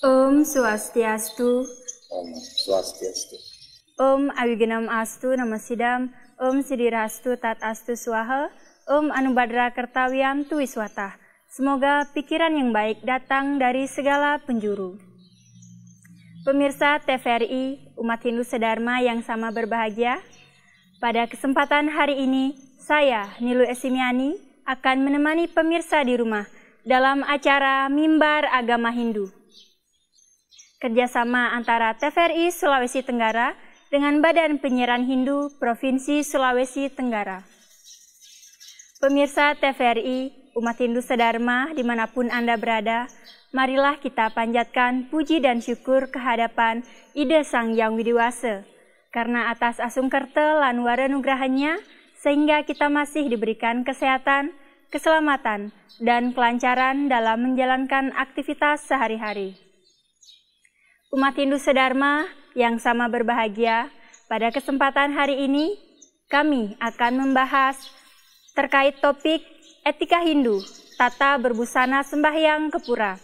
Om Swastiastu. Om Swastiastu. Om Awigenam Astu Namasidam. Om Sidirastu Tat Astu Swaha. Om Anubadra Kertawiantu Wiswata. Semoga pikiran yang baik datang dari segala penjuru. Pemirsa TVRI, umat Hindu sedharma yang sama berbahagia. Pada kesempatan hari ini, saya Nilu Esimiani akan menemani pemirsa di rumah dalam acara Mimbar Agama Hindu. Kerjasama antara TVRI Sulawesi Tenggara dengan Badan Penyiaran Hindu Provinsi Sulawesi Tenggara. Pemirsa TVRI, umat Hindu sedharma dimanapun Anda berada, marilah kita panjatkan puji dan syukur kehadapan Ida Sang Hyang Widiwasa, karena atas asungkerta lan waranugrahannya, sehingga kita masih diberikan kesehatan, keselamatan, dan kelancaran dalam menjalankan aktivitas sehari-hari. Umat Hindu sedharma yang sama berbahagia, pada kesempatan hari ini kami akan membahas terkait topik etika Hindu, tata berbusana sembahyang ke pura.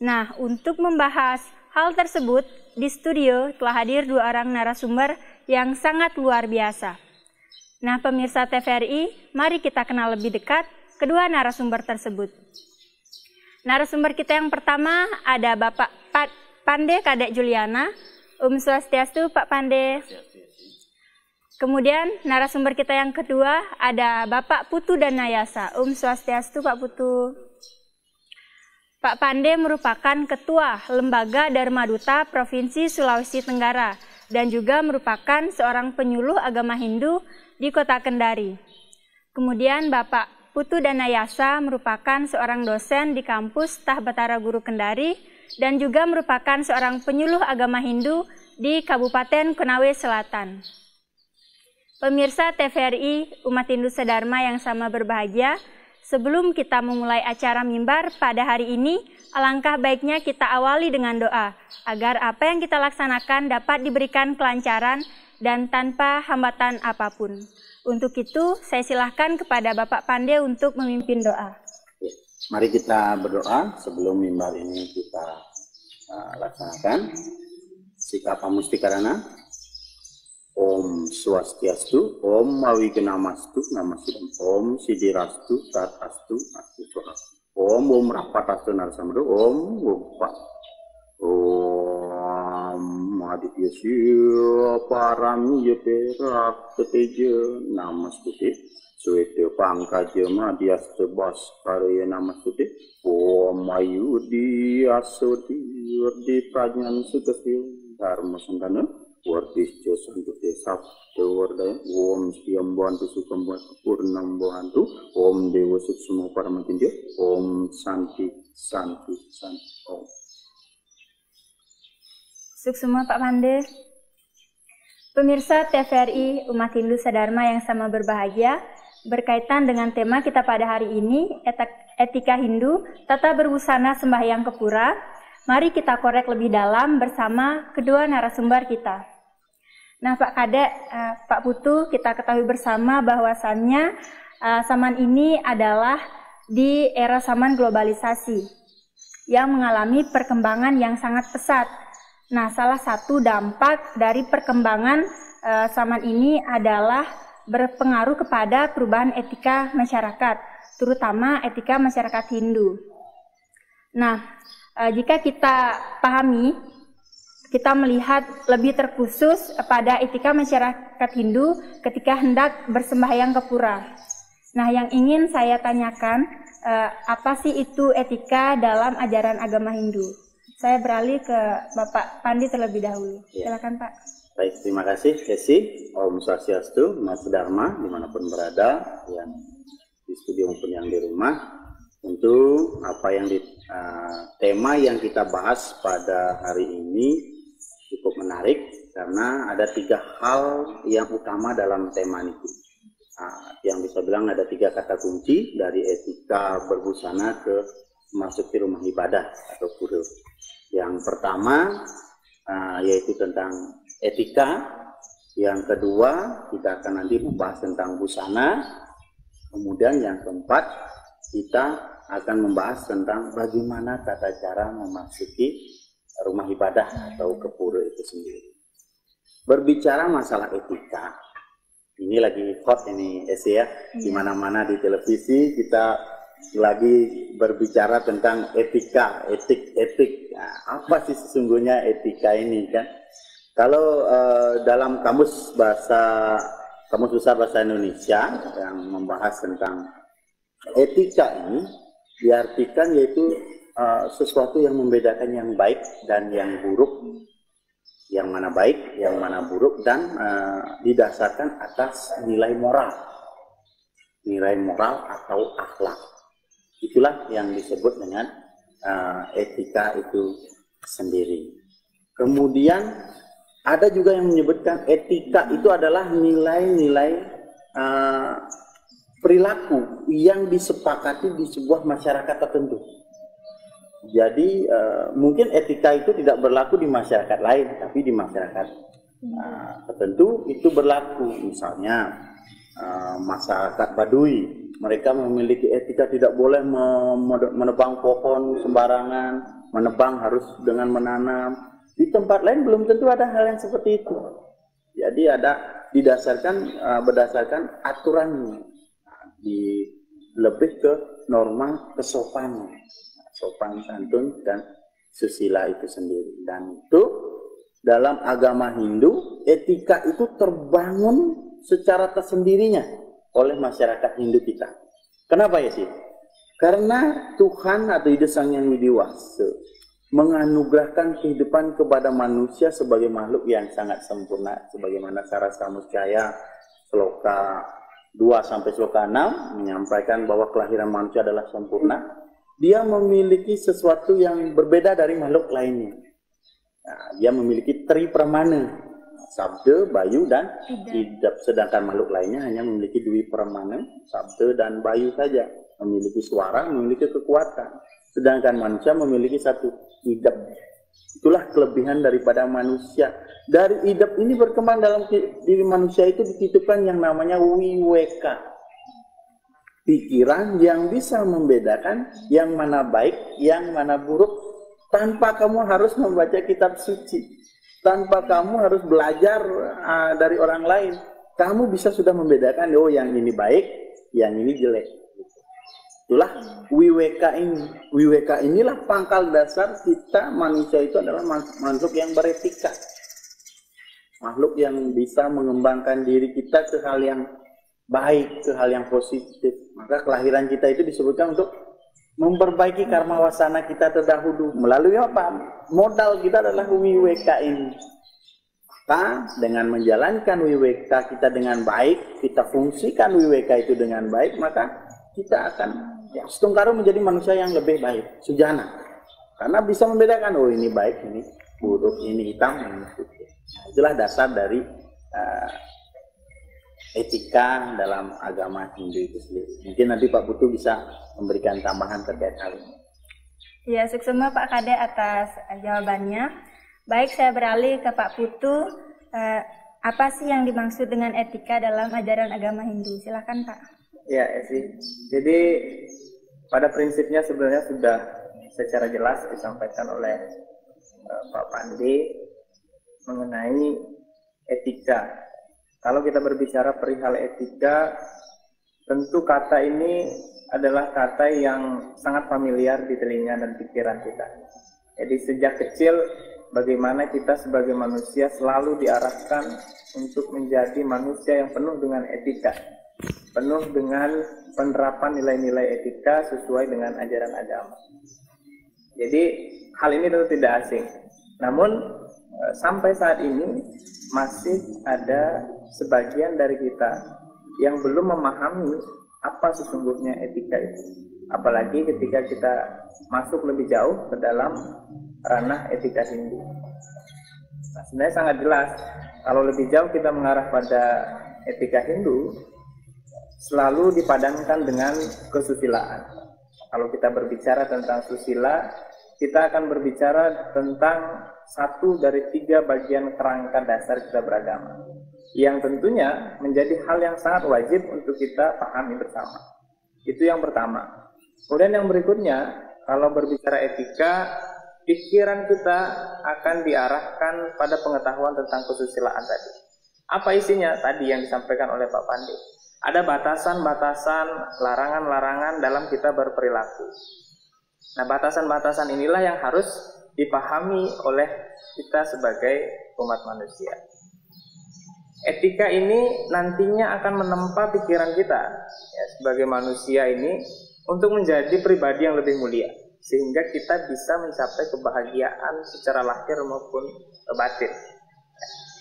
Nah, untuk membahas hal tersebut, di studio telah hadir dua orang narasumber yang sangat luar biasa. Nah, pemirsa TVRI, mari kita kenal lebih dekat kedua narasumber tersebut. Narasumber kita yang pertama ada Bapak Pande Kadek Juliana. Om Swastiastu Pak Pande. Kemudian narasumber kita yang kedua ada Bapak Putu Danayasa. Om Swastiastu Pak Putu. Pak Pande merupakan Ketua Lembaga Dharma Duta Provinsi Sulawesi Tenggara dan juga merupakan seorang penyuluh agama Hindu di Kota Kendari. Kemudian Bapak Putu Danayasa merupakan seorang dosen di kampus Tah Batara Guru Kendari dan juga merupakan seorang penyuluh agama Hindu di Kabupaten Konawe Selatan. Pemirsa TVRI, umat Hindu sedharma yang sama berbahagia, sebelum kita memulai acara mimbar pada hari ini, alangkah baiknya kita awali dengan doa, agar apa yang kita laksanakan dapat diberikan kelancaran dan tanpa hambatan apapun. Untuk itu, saya silahkan kepada Bapak Pande untuk memimpin doa. Mari kita berdoa sebelum mimbar ini kita laksanakan. Sikap Pamustikarana. Om Swastiastu, Om Awigenamastu, Namasidam, Om Sidirastu, Tatastu, Astu Swaha. Om Rapatastu Narasamdo, Om Pak. Om Aditya Siya Parami Yate Rakteteja Namastuti. Suete Pangkaja Madhyasta Bhaskara Namastuti. Om Ayudi Asoti Wardi Prajnan Sutasya Dharma Sandana Wardisja Santuti Sabda Wardaya. Om Siyam Bantu Sukam Purnam Bantu. Om Dewa Suksuma Paramatindya. Om Santi Santi Santi Om. Suksuma Pak Pande. Pemirsa TVRI, umat Hindu sedharma yang sama berbahagia, berkaitan dengan tema kita pada hari ini, etika Hindu, tata berbusana sembahyang ke pura. Mari kita korek lebih dalam bersama kedua narasumber kita. Nah, Pak Kadek, Pak Putu, kita ketahui bersama bahwasannya zaman ini adalah di era zaman globalisasi yang mengalami perkembangan yang sangat pesat. Nah, salah satu dampak dari perkembangan zaman ini adalah berpengaruh kepada perubahan etika masyarakat, terutama etika masyarakat Hindu. Nah, jika kita pahami, kita melihat lebih terkhusus pada etika masyarakat Hindu ketika hendak bersembahyang ke pura. Nah, yang ingin saya tanyakan, apa sih itu etika dalam ajaran agama Hindu? Saya beralih ke Bapak Pandi terlebih dahulu. Silakan Pak. Baik, terima kasih Hesi. Om Swastiastu, Mas Dharma, dimanapun berada, yang di studio maupun yang di rumah. Tentu tema yang kita bahas pada hari ini cukup menarik karena ada 3 hal yang utama dalam tema itu. Yang bisa bilang ada 3 kata kunci dari etika berbusana ke memasuki rumah ibadah atau pura. Yang pertama yaitu tentang etika. Yang kedua kita akan nanti membahas tentang busana. Kemudian yang keempat kita akan membahas tentang bagaimana tata cara memasuki rumah ibadah atau ke pura itu sendiri. Berbicara masalah etika, ini lagi hot ini ya, di mana-mana di televisi kita lagi berbicara tentang etika, etik. Nah, apa sih sesungguhnya etika ini kan? Kalau dalam kamus besar bahasa Indonesia yang membahas tentang etika ini diartikan yaitu sesuatu yang membedakan yang baik dan yang buruk, yang mana baik, yang mana buruk, dan didasarkan atas nilai moral atau akhlak. Itulah yang disebut dengan etika itu sendiri. Kemudian ada juga yang menyebutkan etika itu adalah nilai-nilai perilaku yang disepakati di sebuah masyarakat tertentu. Jadi mungkin etika itu tidak berlaku di masyarakat lain, tapi di masyarakat tertentu itu berlaku. Misalnya masyarakat Baduy, mereka memiliki etika tidak boleh menebang pohon sembarangan, menebang harus dengan menanam. Di tempat lain belum tentu ada hal yang seperti itu. Jadi berdasarkan aturannya, lebih ke norma kesopanan, sopan santun dan susila itu sendiri. Dan itu dalam agama Hindu, etika itu terbangun secara tersendirinya oleh masyarakat Hindu kita. Kenapa ya sih? Karena Tuhan atau Ida Sang Yang Widi Wasa menganugerahkan kehidupan kepada manusia sebagai makhluk yang sangat sempurna, sebagaimana Sarasa Muscaya Sloka 2 sampai Sloka 6 menyampaikan bahwa kelahiran manusia adalah sempurna. Dia memiliki sesuatu yang berbeda dari makhluk lainnya. Nah, dia memiliki tri pramana, sabda, bayu, dan idap. Sedangkan makhluk lainnya hanya memiliki dwi pramana, sabda dan bayu saja. Memiliki suara, memiliki kekuatan. Sedangkan manusia memiliki satu, idap. Itulah kelebihan daripada manusia. Dari idap ini berkembang dalam diri manusia itu dititipkan yang namanya wiweka. Pikiran yang bisa membedakan yang mana baik, yang mana buruk, tanpa kamu harus membaca kitab suci, tanpa kamu harus belajar dari orang lain. Kamu bisa sudah membedakan, oh yang ini baik, yang ini jelek. Itulah wiweka ini. Wiweka inilah pangkal dasar kita manusia itu adalah makhluk yang beretika. Makhluk yang bisa mengembangkan diri kita ke hal yang baik, ke hal yang positif. Maka kelahiran kita itu disebutkan untuk memperbaiki karma wasana kita terdahulu. Melalui apa? Modal kita adalah wiweka ini. Maka dengan menjalankan wiweka kita dengan baik, kita fungsikan wiweka itu dengan baik, maka kita akan setungkaru menjadi manusia yang lebih baik, sujana. Karena bisa membedakan, oh ini baik, ini buruk, ini hitam, ini putih. Nah, itulah dasar dari etika dalam agama Hindu itu sendiri. Mungkin nanti Pak Putu bisa memberikan tambahan terkait hal ini. Ya, suksema Pak Kade atas jawabannya. Baik, saya beralih ke Pak Putu. Apa sih yang dimaksud dengan etika dalam ajaran agama Hindu? Silakan Pak. Ya, Esi. Jadi pada prinsipnya sebenarnya sudah secara jelas disampaikan oleh Pak Pandi mengenai etika. Kalau kita berbicara perihal etika, tentu kata ini adalah kata yang sangat familiar di telinga dan pikiran kita. Jadi sejak kecil bagaimana kita sebagai manusia selalu diarahkan untuk menjadi manusia yang penuh dengan etika, penuh dengan penerapan nilai-nilai etika sesuai dengan ajaran agama. Jadi hal ini tentu tidak asing. Namun sampai saat ini masih ada sebagian dari kita yang belum memahami apa sesungguhnya etika itu. Apalagi ketika kita masuk lebih jauh ke dalam ranah etika Hindu. Nah, sebenarnya sangat jelas kalau lebih jauh kita mengarah pada etika Hindu, selalu dipadankan dengan kesusilaan. Kalau kita berbicara tentang susila, kita akan berbicara tentang satu dari 3 bagian kerangka dasar kita beragama, yang tentunya menjadi hal yang sangat wajib untuk kita pahami bersama. Itu yang pertama. Kemudian yang berikutnya, kalau berbicara etika, pikiran kita akan diarahkan pada pengetahuan tentang kesusilaan tadi. Apa isinya? Tadi yang disampaikan oleh Pak Pandi. Ada batasan-batasan, larangan-larangan dalam kita berperilaku. Nah, batasan-batasan inilah yang harus dipahami oleh kita sebagai umat manusia. Etika ini nantinya akan menempa pikiran kita ya, sebagai manusia ini untuk menjadi pribadi yang lebih mulia, sehingga kita bisa mencapai kebahagiaan secara lahir maupun batin.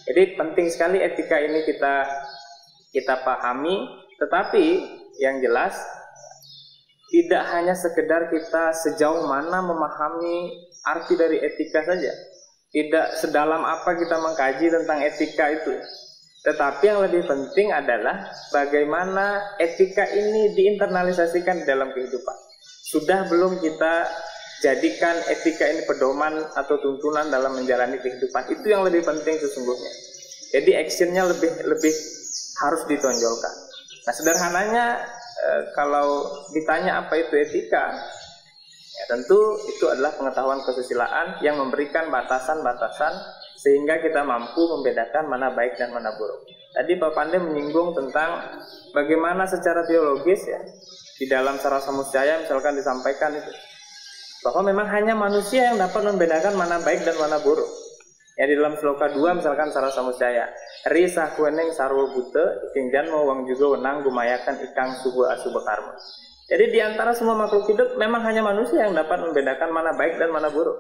Jadi penting sekali etika ini kita pahami, tetapi yang jelas tidak hanya sekedar kita sejauh mana memahami arti dari etika saja, tidak sedalam apa kita mengkaji tentang etika itu, tetapi yang lebih penting adalah bagaimana etika ini diinternalisasikan di dalam kehidupan. Sudah belum kita jadikan etika ini pedoman atau tuntunan dalam menjalani kehidupan? Itu yang lebih penting sesungguhnya. Jadi actionnya lebih harus ditonjolkan. Nah, sederhananya kalau ditanya apa itu etika, ya tentu itu adalah pengetahuan kesusilaan yang memberikan batasan-batasan sehingga kita mampu membedakan mana baik dan mana buruk. Tadi Pak Pandey menyinggung tentang bagaimana secara teologis ya di dalam Sara Samusjaya misalkan disampaikan itu bahwa memang hanya manusia yang dapat membedakan mana baik dan mana buruk. Ya di dalam sloka 2 misalkan Sara Samusjaya, ri sakueneng sarwa buta tingjan mawang juga wenang gumayakan ikang subuh asuba karma. Jadi di antara semua makhluk hidup memang hanya manusia yang dapat membedakan mana baik dan mana buruk.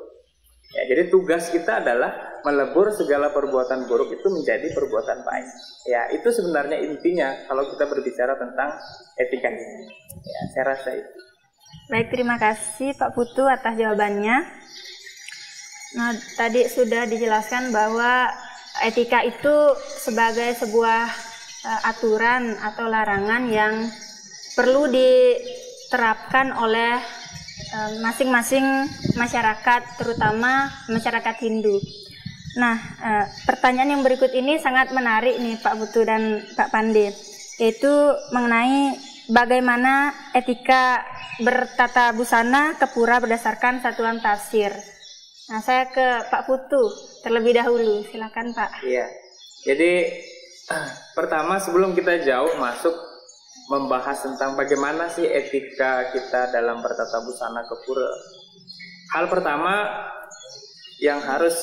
Ya, jadi tugas kita adalah melebur segala perbuatan buruk itu menjadi perbuatan baik. Ya, itu sebenarnya intinya kalau kita berbicara tentang etika ini. Ya, saya rasa itu. Baik, terima kasih Pak Putu atas jawabannya. Nah, tadi sudah dijelaskan bahwa etika itu sebagai sebuah aturan atau larangan yang perlu diterapkan oleh masing-masing masyarakat, terutama masyarakat Hindu. Nah, pertanyaan yang berikut ini sangat menarik nih Pak Putu dan Pak Pandey, yaitu mengenai bagaimana etika bertata busana ke pura berdasarkan satuan tafsir. Nah, saya ke Pak Putu terlebih dahulu, silakan Pak. Iya, jadi pertama sebelum kita jauh masuk membahas tentang bagaimana sih etika kita dalam bertata busana ke pura. Hal pertama yang harus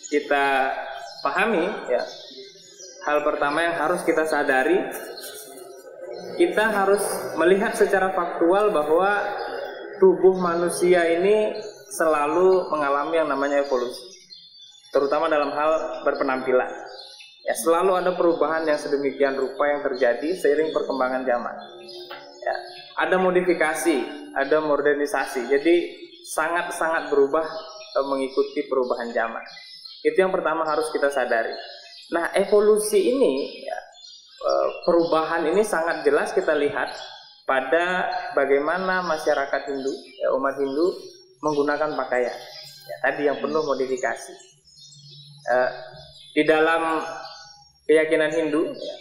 kita pahami ya, hal pertama yang harus kita sadari, kita harus melihat secara faktual bahwa tubuh manusia ini selalu mengalami yang namanya evolusi, terutama dalam hal berpenampilan. Ya, selalu ada perubahan yang sedemikian rupa yang terjadi seiring perkembangan zaman. Ya, ada modifikasi, ada modernisasi. Jadi sangat-sangat berubah mengikuti perubahan zaman. Itu yang pertama harus kita sadari. Nah, evolusi ini, ya, perubahan ini sangat jelas kita lihat pada bagaimana masyarakat Hindu, ya, umat Hindu menggunakan pakaian. Ya, tadi yang penuh modifikasi. Di dalam keyakinan Hindu ya,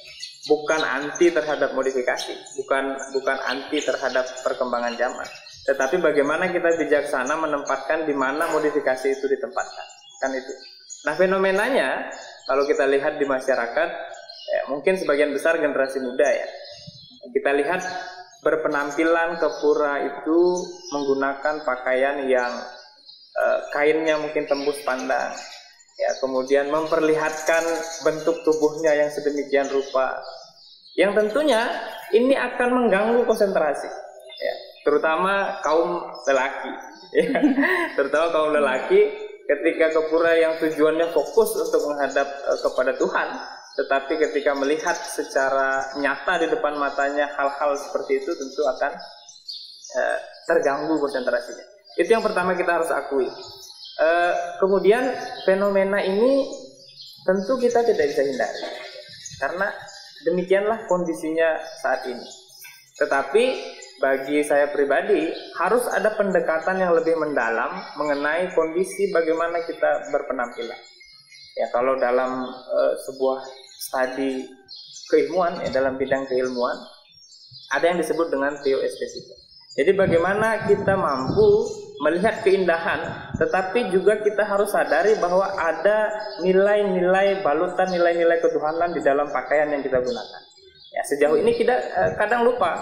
bukan anti terhadap modifikasi, bukan anti terhadap perkembangan zaman, tetapi bagaimana kita bijaksana menempatkan di mana modifikasi itu ditempatkan, kan itu. Nah, fenomenanya kalau kita lihat di masyarakat, ya, mungkin sebagian besar generasi muda ya, kita lihat berpenampilan ke pura itu menggunakan pakaian yang kainnya mungkin tembus pandang. Ya, kemudian memperlihatkan bentuk tubuhnya yang sedemikian rupa, yang tentunya ini akan mengganggu konsentrasi, ya, terutama kaum lelaki, ya, terutama kaum lelaki ketika ke pura yang tujuannya fokus untuk menghadap kepada Tuhan, tetapi ketika melihat secara nyata di depan matanya hal-hal seperti itu, tentu akan terganggu konsentrasinya. Itu yang pertama kita harus akui. Kemudian fenomena ini tentu kita tidak bisa hindari, karena demikianlah kondisinya saat ini. Tetapi bagi saya pribadi harus ada pendekatan yang lebih mendalam mengenai kondisi bagaimana kita berpenampilan. Ya, kalau dalam sebuah studi keilmuan, ya, dalam bidang keilmuan ada yang disebut dengan teoestetika. Jadi bagaimana kita mampu melihat keindahan, tetapi juga kita harus sadari bahwa ada nilai-nilai balutan, nilai-nilai ketuhanan di dalam pakaian yang kita gunakan. Ya, sejauh ini kita kadang lupa,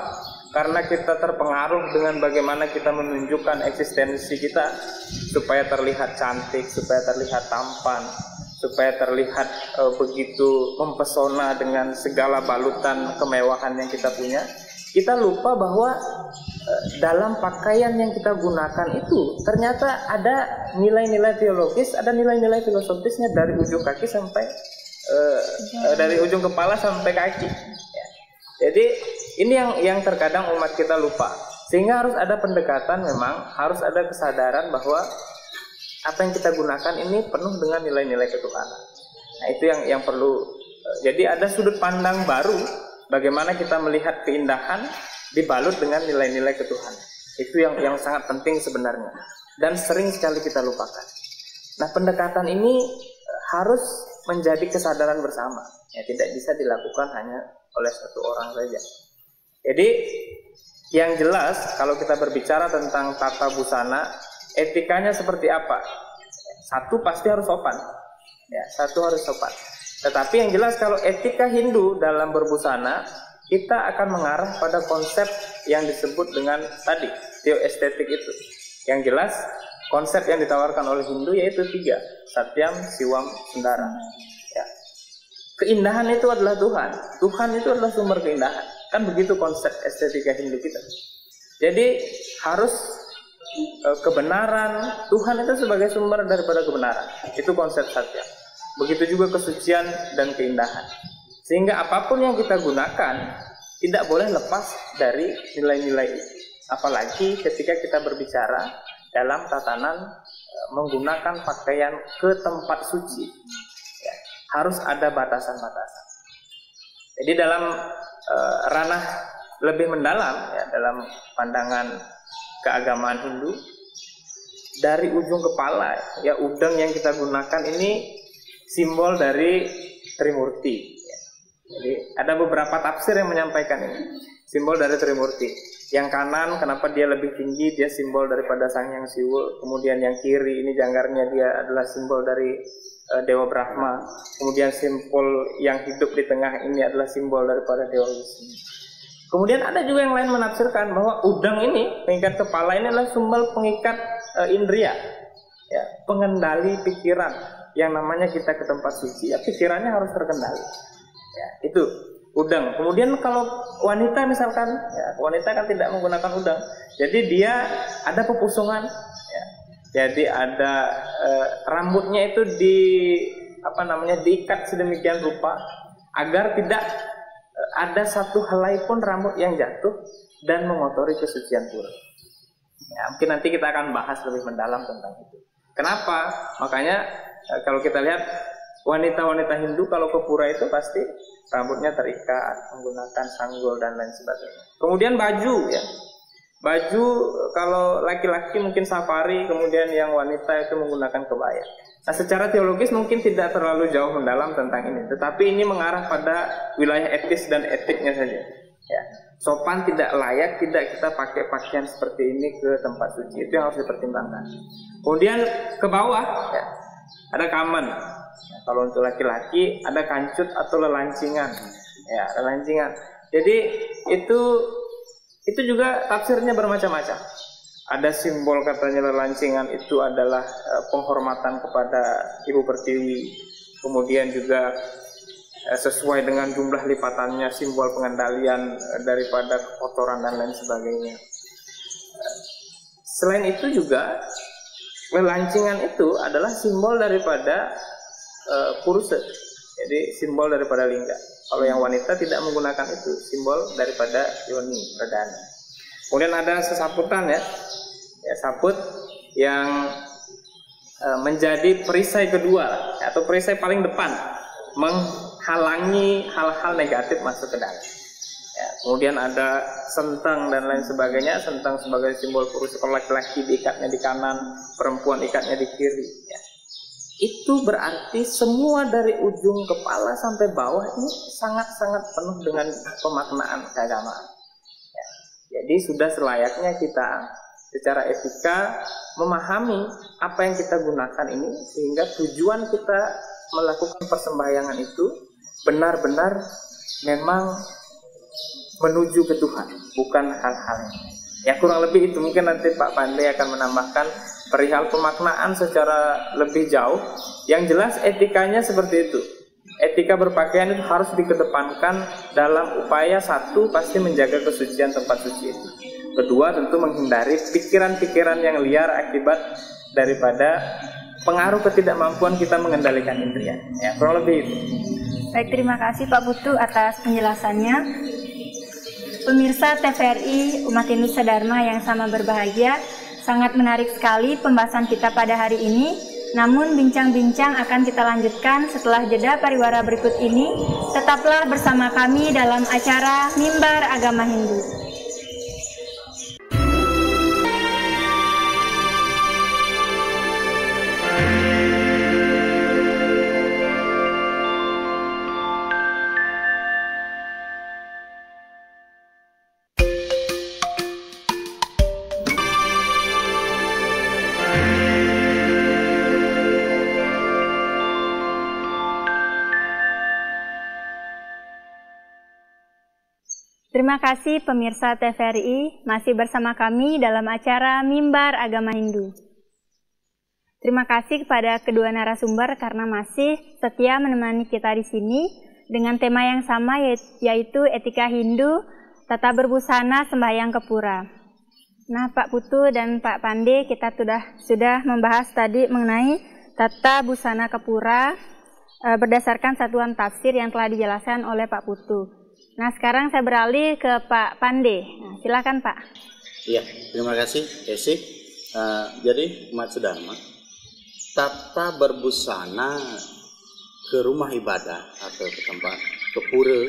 karena kita terpengaruh dengan bagaimana kita menunjukkan eksistensi kita supaya terlihat cantik, supaya terlihat tampan, supaya terlihat begitu mempesona dengan segala balutan kemewahan yang kita punya. Kita lupa bahwa dalam pakaian yang kita gunakan itu ternyata ada nilai-nilai teologis, ada nilai-nilai filosofisnya dari ujung kaki sampai dari ujung kepala sampai kaki. Ya. Jadi ini yang terkadang umat kita lupa, sehingga harus ada pendekatan, memang harus ada kesadaran bahwa apa yang kita gunakan ini penuh dengan nilai-nilai ketuhanan. Nah, itu yang perlu. Jadi ada sudut pandang baru bagaimana kita melihat keindahan dibalut dengan nilai-nilai ketuhanan. Itu yang sangat penting sebenarnya, dan sering sekali kita lupakan. Nah, pendekatan ini harus menjadi kesadaran bersama. Ya, tidak bisa dilakukan hanya oleh satu orang saja. Jadi yang jelas kalau kita berbicara tentang tata busana, etikanya seperti apa? Satu, pasti harus sopan. Ya, satu harus sopan. Tetapi yang jelas kalau etika Hindu dalam berbusana, kita akan mengarah pada konsep yang disebut dengan tadi, teoestetik itu. Yang jelas konsep yang ditawarkan oleh Hindu yaitu 3, Satyam, Siwam, Sundara. Ya. Keindahan itu adalah Tuhan. Tuhan itu adalah sumber keindahan. Kan begitu konsep estetika Hindu kita. Jadi harus kebenaran, Tuhan itu sebagai sumber daripada kebenaran. Itu konsep Satya. Begitu juga kesucian dan keindahan. Sehingga apapun yang kita gunakan tidak boleh lepas dari nilai-nilai itu. Apalagi ketika kita berbicara dalam tatanan menggunakan pakaian ke tempat suci. Ya, harus ada batasan-batasan. Jadi dalam ranah lebih mendalam, ya, dalam pandangan keagamaan Hindu, dari ujung kepala, ya, udang yang kita gunakan ini simbol dari Trimurti. Ya. Jadi ada beberapa tafsir yang menyampaikan ini, simbol dari Trimurti. Yang kanan, kenapa dia lebih tinggi, dia simbol daripada Sang Hyang Siwa. Kemudian yang kiri, ini janggarnya, dia adalah simbol dari Dewa Brahma. Kemudian simbol yang hidup di tengah ini adalah simbol daripada Dewa Wisnu. Kemudian ada juga yang lain menafsirkan bahwa udang ini, pengikat kepala ini adalah simbol pengikat indria, ya, pengendali pikiran. Yang namanya kita ke tempat suci, ya, pikirannya harus terkendali. Ya, itu udang. Kemudian kalau wanita misalkan, ya, wanita kan tidak menggunakan udang. Jadi dia ada pepusungan. Ya. Jadi ada rambutnya itu diikat sedemikian rupa agar tidak ada satu helai pun rambut yang jatuh dan mengotori kesucian pura. Ya, mungkin nanti kita akan bahas lebih mendalam tentang itu. Kenapa? Makanya kalau kita lihat wanita-wanita Hindu kalau ke pura itu pasti rambutnya terikat, menggunakan sanggul dan lain sebagainya. Kemudian baju, ya. Baju kalau laki-laki mungkin safari, kemudian yang wanita itu menggunakan kebaya. Nah, secara teologis mungkin tidak terlalu jauh mendalam tentang ini, tetapi ini mengarah pada wilayah etis dan etiknya saja. Ya. Sopan tidak layak tidak kita pakai pakaian seperti ini ke tempat suci, itu yang harus dipertimbangkan. Kemudian ke bawah, ya, ada kaman. Ya, kalau untuk laki-laki ada kancut atau lelancingan. Ya, lelancingan. Jadi itu juga tafsirnya bermacam-macam. Ada simbol katanya lelancingan itu adalah penghormatan kepada Ibu Pertiwi. Kemudian juga sesuai dengan jumlah lipatannya simbol pengendalian daripada kotoran dan lain sebagainya. Selain itu juga Lelancingan itu adalah simbol daripada purusa, jadi simbol daripada lingga. Kalau yang wanita tidak menggunakan itu, simbol daripada yoni, perdana. Kemudian ada sesaputan ya saput yang menjadi perisai kedua atau perisai paling depan, menghalangi hal-hal negatif masuk ke dalam. Ya, kemudian ada sentang dan lain sebagainya. Sentang sebagai simbol purusa, kalau laki-laki diikatnya di kanan, perempuan ikatnya di kiri. Ya. Itu berarti semua dari ujung kepala sampai bawah ini sangat-sangat penuh dengan pemaknaan keagamaan. Ya. Jadi sudah selayaknya kita secara etika memahami apa yang kita gunakan ini, sehingga tujuan kita melakukan persembahyangan itu benar-benar memang menuju ke Tuhan, bukan hal-hal ya kurang lebih itu. Mungkin nanti Pak Pandey akan menambahkan perihal pemaknaan secara lebih jauh. Yang jelas etikanya seperti itu. Etika berpakaian itu harus dikedepankan dalam upaya satu, pasti menjaga kesucian tempat suci itu. Kedua, tentu menghindari pikiran-pikiran yang liar akibat daripada pengaruh ketidakmampuan kita mengendalikan indria. Ya, kurang lebih itu. Baik, terima kasih Pak Putu atas penjelasannya. Pemirsa TVRI Umat Hindu Sadharma yang sama berbahagia, sangat menarik sekali pembahasan kita pada hari ini. Namun bincang-bincang akan kita lanjutkan setelah jeda pariwara berikut ini. Tetaplah bersama kami dalam acara Mimbar Agama Hindu. Terima kasih pemirsa TVRI masih bersama kami dalam acara Mimbar Agama Hindu. Terima kasih kepada kedua narasumber karena masih setia menemani kita di sini dengan tema yang sama, yaitu etika Hindu, tata berbusana sembahyang ke pura. Nah, Pak Putu dan Pak Pandey, kita sudah membahas tadi mengenai tata busana ke pura berdasarkan satuan tafsir yang telah dijelaskan oleh Pak Putu. Nah, sekarang saya beralih ke Pak Pandey. Nah, silakan Pak. Iya, terima kasih Esi. Jadi umat Sadharma, tata berbusana ke rumah ibadah atau ke tempat ke pura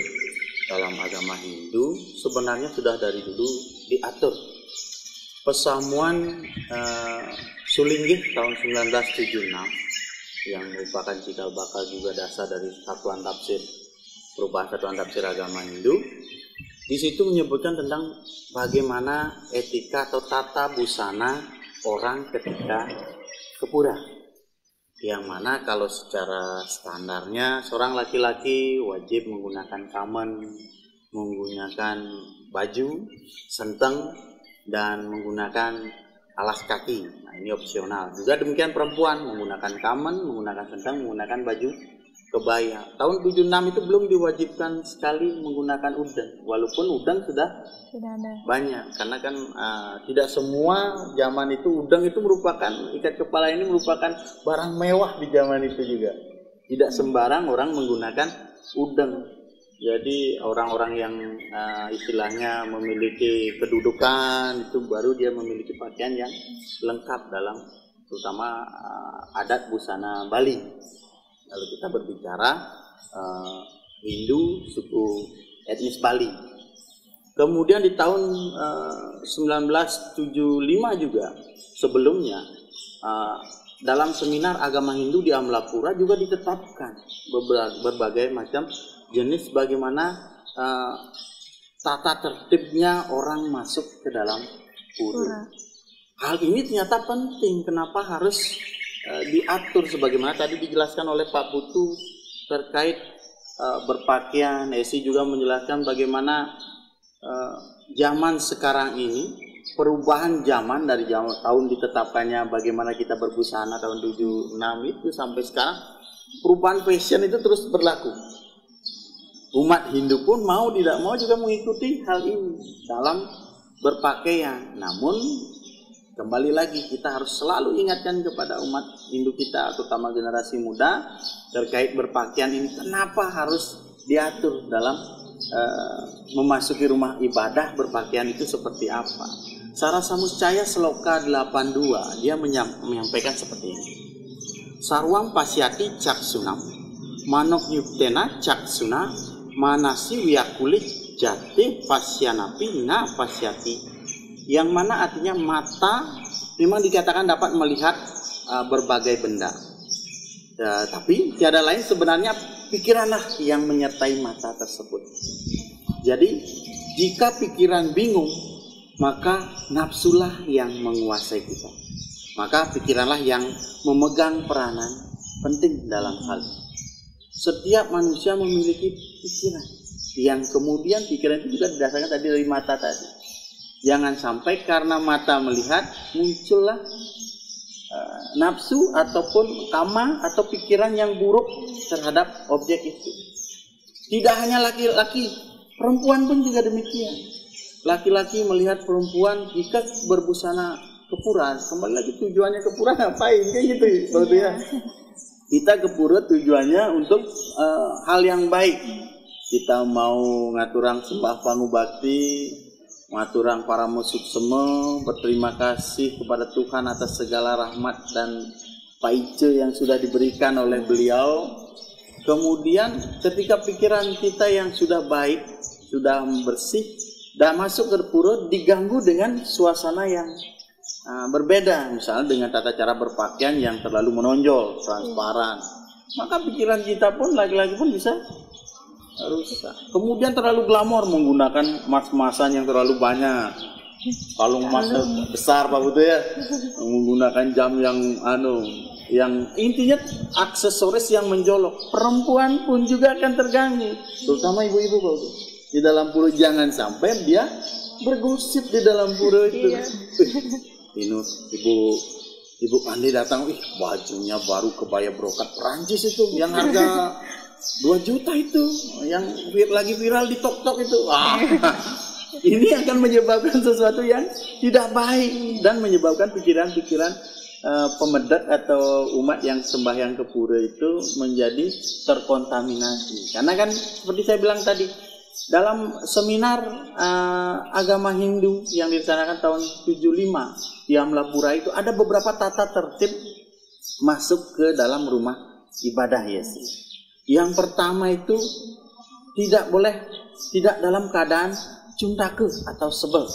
dalam agama Hindu sebenarnya sudah dari dulu diatur. Pesamuan Sulinggih tahun 1976 yang merupakan cikal bakal juga dasar dari satuan tafsir perubahan satuan tafsir agama Hindu. Di situ menyebutkan tentang bagaimana etika atau tata busana orang ketika ke pura. Yang mana kalau secara standarnya seorang laki-laki wajib menggunakan kamen, menggunakan baju, senteng, dan menggunakan alas kaki. Nah, ini opsional. Juga demikian perempuan menggunakan kamen, menggunakan senteng, menggunakan baju kebaya. Tahun 76 itu belum diwajibkan sekali menggunakan udeng, walaupun udeng sudah ada banyak, karena kan tidak semua zaman itu udeng itu merupakan, ikat kepala ini merupakan barang mewah di zaman itu juga. Tidak sembarang orang menggunakan udeng. Jadi orang-orang yang istilahnya memiliki kedudukan itu baru dia memiliki pakaian yang lengkap dalam terutama adat busana Bali. Kalau kita berbicara Hindu suku etnis Bali. Kemudian di tahun 1975 juga sebelumnya dalam seminar agama Hindu di Amlapura juga ditetapkan berbagai macam jenis bagaimana tata tertibnya orang masuk ke dalam pura. Hal ini ternyata penting. Kenapa harus diatur sebagaimana tadi dijelaskan oleh Pak Putu terkait berpakaian. Esi juga menjelaskan bagaimana zaman sekarang ini, perubahan zaman dari tahun ditetapkannya bagaimana kita berbusana tahun 76 itu sampai sekarang, perubahan fashion itu terus berlaku. Umat Hindu pun mau tidak mau juga mengikuti hal ini dalam berpakaian. Namun Kembali lagi kita harus selalu ingatkan kepada umat Hindu kita, terutama generasi muda, terkait berpakaian ini. Kenapa harus diatur dalam memasuki rumah ibadah, berpakaian itu seperti apa? Sara Samuscaya Sloka 82 dia menyampaikan seperti ini. Sarwang pasyati caksunam, manok yuktena caksuna, manasi wiyakulit jati pasyanapi na pasyati. Yang mana artinya mata memang dikatakan dapat melihat berbagai benda. Tapi tiada lain sebenarnya pikiranlah yang menyertai mata tersebut. Jadi jika pikiran bingung, maka nafsulah yang menguasai kita. Maka pikiranlah yang memegang peranan penting dalam hal ini. Setiap manusia memiliki pikiran, yang kemudian pikiran itu juga didasarkan tadi dari mata tadi. Jangan sampai karena mata melihat muncullah nafsu ataupun kama atau pikiran yang buruk terhadap objek itu. Tidak hanya laki-laki, perempuan pun juga demikian. Laki-laki melihat perempuan jika berbusana kepura, kembali lagi tujuannya kepura ngapain kayak gitu, ya. Kita ke pura tujuannya untuk hal yang baik. Kita mau ngaturang sembah pangubakti, ngaturang para musik semua, berterima kasih kepada Tuhan atas segala rahmat dan paice yang sudah diberikan oleh beliau. Kemudian ketika pikiran kita yang sudah baik, sudah bersih, dan masuk ke pura diganggu dengan suasana yang berbeda, misalnya dengan tata cara berpakaian yang terlalu menonjol, transparan, maka pikiran kita pun laki-laki pun bisa rusak. Kemudian terlalu glamor, menggunakan emas-emasan yang terlalu banyak, kalung emas besar Pak Putu ya, menggunakan jam yang intinya aksesoris yang menjolok. Perempuan pun juga akan terganggu, terutama ibu-ibu Pak Putu. Di dalam pura jangan sampai dia bergosip di dalam pura itu. Ini ibu Andi datang, bajunya baru kebaya brokat Perancis itu, yang harga 2 juta itu, yang lagi viral di TikTok itu. Ini akan menyebabkan sesuatu yang tidak baik dan menyebabkan pikiran-pikiran pemedet atau umat yang sembahyang ke pura itu menjadi terkontaminasi. Karena kan seperti saya bilang tadi, dalam seminar agama Hindu yang dilaksanakan tahun 75 di Amlapura itu ada beberapa tata tertib masuk ke dalam rumah ibadah Yesus. Yang pertama itu tidak dalam keadaan cuntaku atau sebel.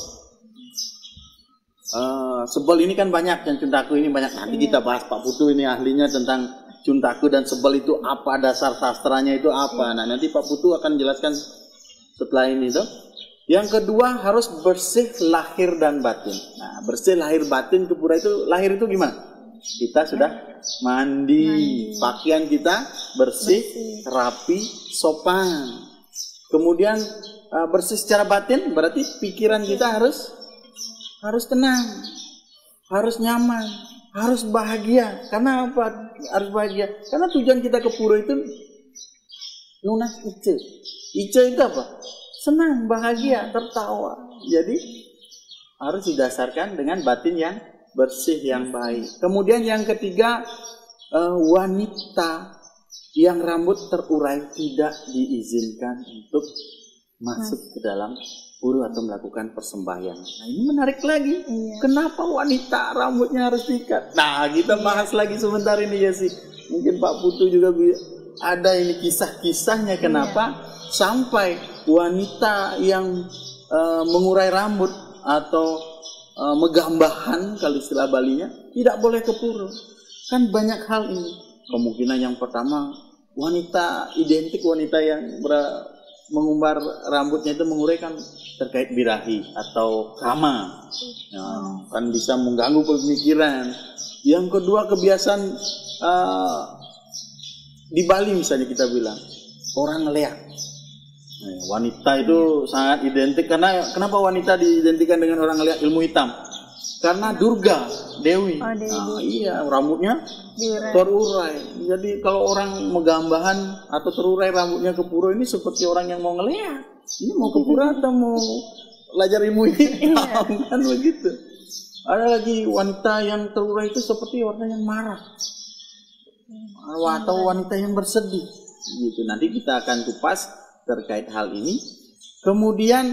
Sebel ini kan banyak, yang cuntaku ini banyak. Nanti kita bahas, Pak Putu ini ahlinya tentang cuntaku dan sebel itu apa, dasar sastranya itu apa. Nah nanti Pak Putu akan jelaskan setelah ini tuh. Yang kedua harus bersih lahir dan batin. Nah bersih lahir batin ke pura itu, lahir itu gimana? Kita sudah mandi, pakaian kita bersih, rapi, sopan. Kemudian bersih secara batin berarti pikiran kita harus tenang, harus nyaman, harus bahagia. Karena apa? Harus bahagia. Karena tujuan kita ke pura itu nunas ice. Ice itu apa? Senang, bahagia, tertawa. Jadi harus didasarkan dengan batin yang bersih, yang baik. Kemudian yang ketiga, wanita yang rambut terurai tidak diizinkan untuk masuk ke dalam pura atau melakukan persembahyangan. Nah ini menarik lagi. Kenapa wanita rambutnya harus diikat? Nah kita bahas lagi sebentar ini ya sih. Mungkin Pak Putu juga ada ini kisah-kisahnya kenapa sampai wanita yang mengurai rambut atau megambahan kalau istilah Balinya tidak boleh ke pura. Kan banyak hal ini. Kemungkinan yang pertama, wanita yang mengumbar rambutnya itu menguraikan terkait birahi atau kama, kan bisa mengganggu pemikiran. Yang kedua, kebiasaan di Bali misalnya kita bilang orang ngeliat. Wanita itu sangat identik, karena kenapa wanita diidentikan dengan orang ngeliat? Ilmu hitam. Karena Durga, Dewi. Iya, rambutnya terurai. Jadi kalau orang megambahan atau terurai rambutnya ke pura ini seperti orang yang mau ngeliat. Ini mau ke pura atau mau belajar ilmu hitam, kan begitu. Ada lagi wanita yang terurai itu seperti wanita yang marah atau wanita yang bersedih gitu. Nanti kita akan kupas terkait hal ini. Kemudian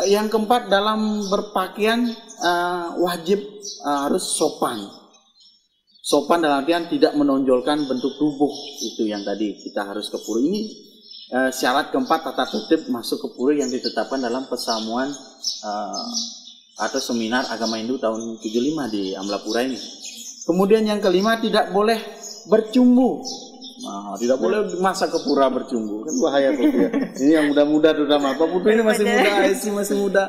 yang keempat, dalam berpakaian wajib harus sopan. Sopan dalam artian tidak menonjolkan bentuk tubuh, itu yang tadi kita harus ke pura. Ini syarat keempat tata tertib masuk ke pura yang ditetapkan dalam pesamuan atau seminar agama Hindu tahun 75 di Amlapura ini. Kemudian yang kelima, tidak boleh bercumbu. Nah, tidak boleh masa ke pura bercumbu, kan bahaya Putu ya. Ini yang muda-muda terutama. Pak Putu ini masih muda, Aisyah masih muda.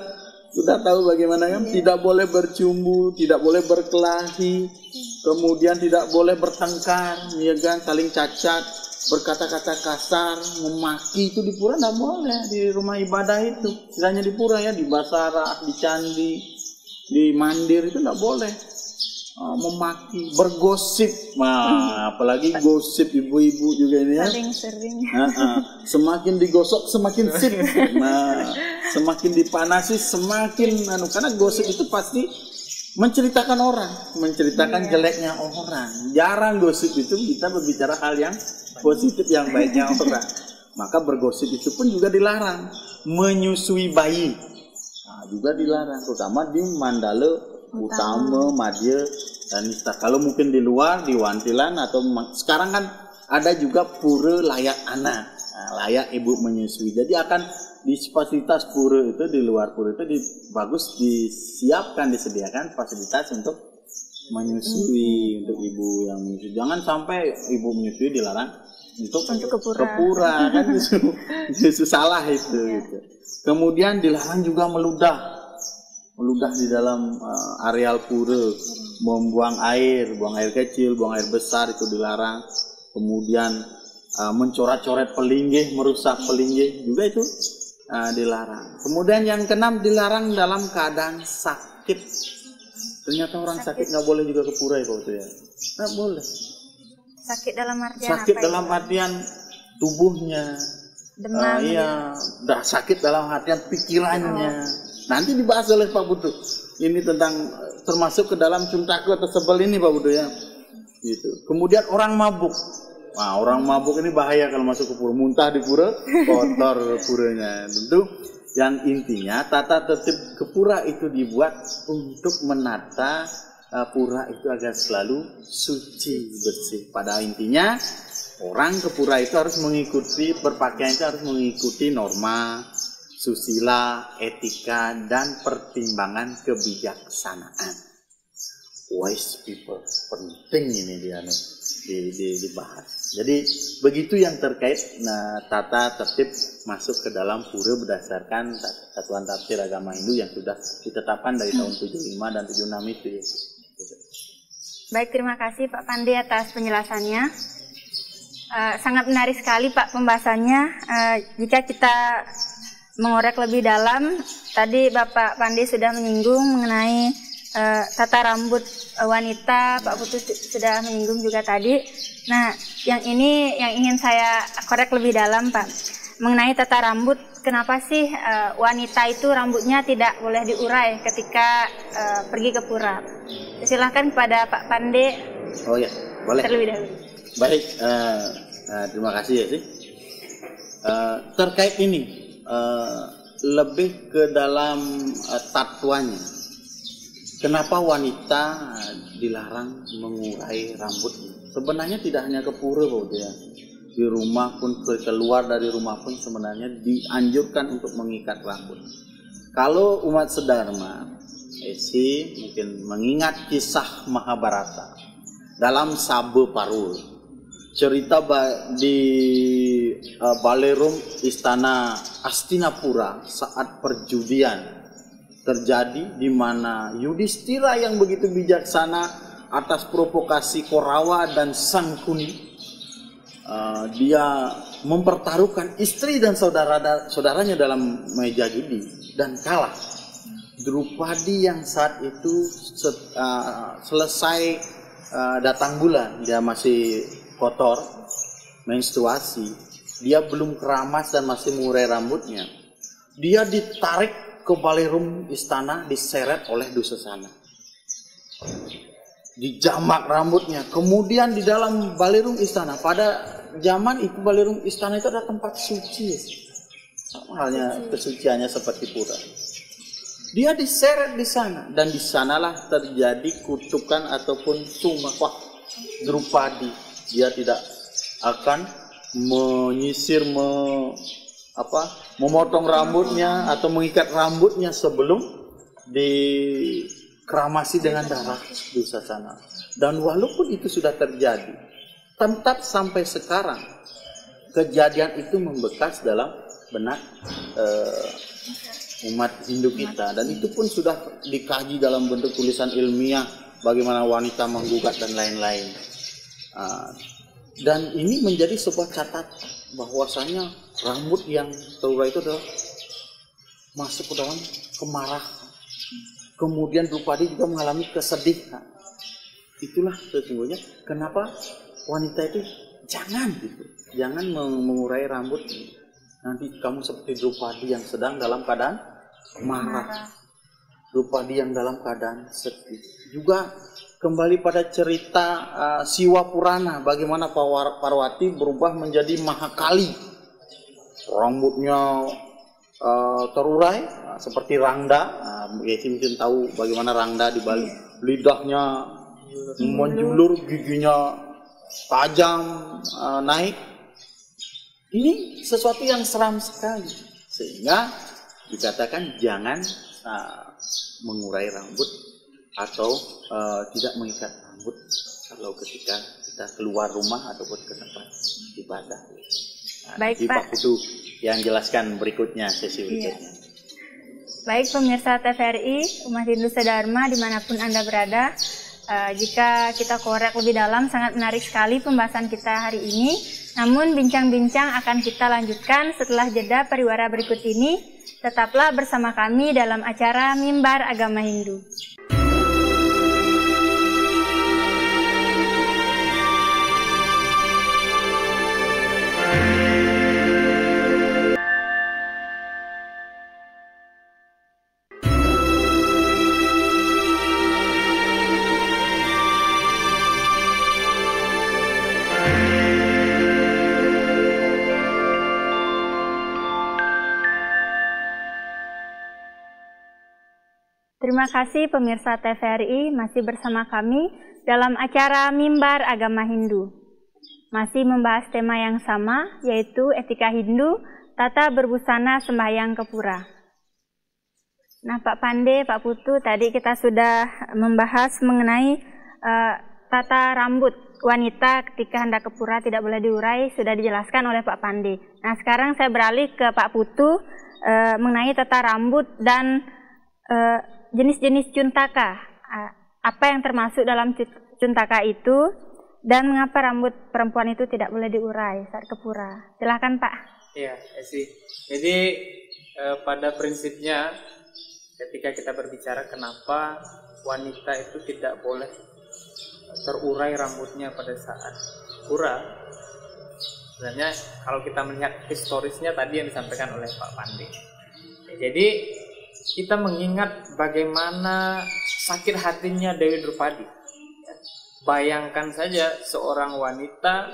Sudah tahu bagaimana kan? Tidak boleh bercumbu, tidak boleh berkelahi, kemudian tidak boleh bertengkar, ya kan? Saling cacat, berkata-kata kasar, memaki, itu di pura tidak boleh. Di rumah ibadah itu, tidak hanya di pura ya, di basara, di candi, di mandir itu tidak boleh. Memaki, bergosip, apalagi gosip ibu-ibu juga ini ya. Sering-sering. Semakin digosok semakin sip. Semakin dipanasi semakin karena gosip itu pasti menceritakan orang, menceritakan jeleknya orang. Jarang gosip itu kita berbicara hal yang positif, yang baiknya orang. Maka bergosip itu pun juga dilarang. Menyusui bayi juga dilarang, terutama di Mandala Utama, Madya, dan Nista. Kalau mungkin di luar, di Wantilan atau sekarang kan ada juga pura layak anak, layak ibu menyusui. Jadi akan di fasilitas pura itu, di luar pura itu bagus disiapkan, disediakan fasilitas untuk menyusui, untuk ibu yang menyusui. Jangan sampai ibu menyusui dilarang untuk ke pura kan justru salah itu. Gitu. Kemudian dilarang juga meludah di dalam areal pura, membuang air, buang air kecil, buang air besar itu dilarang. Kemudian mencoret-coret pelinggih, merusak pelinggih juga itu dilarang. Kemudian yang keenam, dilarang dalam keadaan sakit. Ternyata orang sakit nggak boleh juga ke pura ya Pak ya? Nggak boleh. Sakit dalam artian sakit apa dalam artian tubuhnya, demam. Dah sakit dalam artian pikirannya. Nanti dibahas oleh Pak Putu. Ini tentang termasuk ke dalam cuntaku atau sebel ini Pak Putu ya. Gitu. Kemudian orang mabuk. Nah, orang mabuk ini bahaya kalau masuk ke pura. Muntah di pura, kotor puranya. Tentu yang intinya tata tertib ke pura itu dibuat untuk menata pura itu agar selalu suci, bersih. Pada intinya orang ke pura itu harus mengikuti, berpakaian itu harus mengikuti norma susila, etika, dan pertimbangan kebijaksanaan. Wise people, penting ini dia dibahas. Jadi begitu yang terkait tata tertib masuk ke dalam pura berdasarkan Satuan Tafsir Agama Hindu yang sudah ditetapkan dari tahun 75 dan 76 itu. Ya. Baik, terima kasih Pak Pandi atas penjelasannya. Sangat menarik sekali Pak pembahasannya. Jika kita mengorek lebih dalam, tadi Bapak Pandi sudah menyinggung mengenai tata rambut wanita, Pak Putu sudah menyinggung juga tadi. Nah, yang ini yang ingin saya korek lebih dalam Pak, mengenai tata rambut. Kenapa sih wanita itu rambutnya tidak boleh diurai ketika pergi ke pura? Silahkan kepada Pak Pandi. Oh ya, boleh. Terlebih dahulu. Baik, terima kasih ya sih. Terkait ini. Lebih ke dalam tatwanya. Kenapa wanita dilarang mengurai rambutnya? Sebenarnya tidak hanya ke pura Pak ya. Di rumah pun, keluar dari rumah pun sebenarnya dianjurkan untuk mengikat rambut. Kalau umat Sedharma, mungkin mengingat kisah Mahabharata dalam Sabha Parul. Cerita di Balerum Istana Astinapura saat perjudian terjadi, di mana Yudhistira yang begitu bijaksana atas provokasi Korawa dan Sangkuni, dia mempertaruhkan istri dan saudaranya dalam meja judi dan kalah. Drupadi yang saat itu selesai datang bulan, dia masih kotor, menstruasi, dia belum keramas dan masih mengurai rambutnya. Dia ditarik ke balerum istana, diseret oleh Dusasana. dijamak rambutnya. Kemudian di dalam balerum istana, pada zaman itu balerum istana itu adalah tempat suci, sama halnya kesuciannya seperti pura. Dia diseret di sana, dan di sanalah terjadi kutukan ataupun sumpah Drupadi. Dia tidak akan menyisir, memotong rambutnya atau mengikat rambutnya sebelum dikeramasi dengan darah Dursasana. Dan walaupun itu sudah terjadi, tetap sampai sekarang kejadian itu membekas dalam benak umat Hindu kita, dan itu pun sudah dikaji dalam bentuk tulisan ilmiah bagaimana wanita menggugat dan lain-lain. Dan ini menjadi sebuah catatan bahwasanya rambut yang terurai itu adalah masuk ke dalam kemarahan. Kemudian Drupadi juga mengalami kesedihan. Itulah sesungguhnya kenapa wanita itu jangan mengurai rambut. Nanti kamu seperti Drupadi yang sedang dalam keadaan marah. Drupadi yang dalam keadaan sedih. Juga kembali pada cerita Siwa Purana, bagaimana Parwati berubah menjadi Mahakali. Rambutnya terurai seperti Rangda. Mungkin tahu bagaimana Rangda di Bali. Lidahnya menjulur, giginya tajam naik. Ini sesuatu yang seram sekali, sehingga dikatakan jangan mengurai rambut atau tidak mengikat rambut kalau ketika kita keluar rumah ataupun ke tempat ibadah. Baik, Pak. Pak Putu yang jelaskan berikutnya, sesi berikutnya. Baik pemirsa TVRI, umat Hindu Sedharma dimanapun Anda berada, jika kita korek lebih dalam, sangat menarik sekali pembahasan kita hari ini. Namun bincang-bincang akan kita lanjutkan setelah jeda pariwara berikut ini. Tetaplah bersama kami dalam acara Mimbar Agama Hindu. Terima kasih pemirsa TVRI masih bersama kami dalam acara Mimbar Agama Hindu. Masih membahas tema yang sama, yaitu etika Hindu, tata berbusana sembahyang ke pura. Nah, Pak Pande, Pak Putu, tadi kita sudah membahas mengenai tata rambut wanita ketika hendak ke pura tidak boleh diurai, sudah dijelaskan oleh Pak Pande. Nah, sekarang saya beralih ke Pak Putu mengenai tata rambut dan jenis-jenis cuntaka, apa yang termasuk dalam cuntaka itu, dan mengapa rambut perempuan itu tidak boleh diurai saat ke pura. Silahkan Pak. Iya, sih. Jadi pada prinsipnya ketika kita berbicara kenapa wanita itu tidak boleh terurai rambutnya pada saat pura, sebenarnya kalau kita melihat historisnya tadi yang disampaikan oleh Pak Pandi. Jadi kita mengingat bagaimana sakit hatinya Dewi Drupadi. Bayangkan saja seorang wanita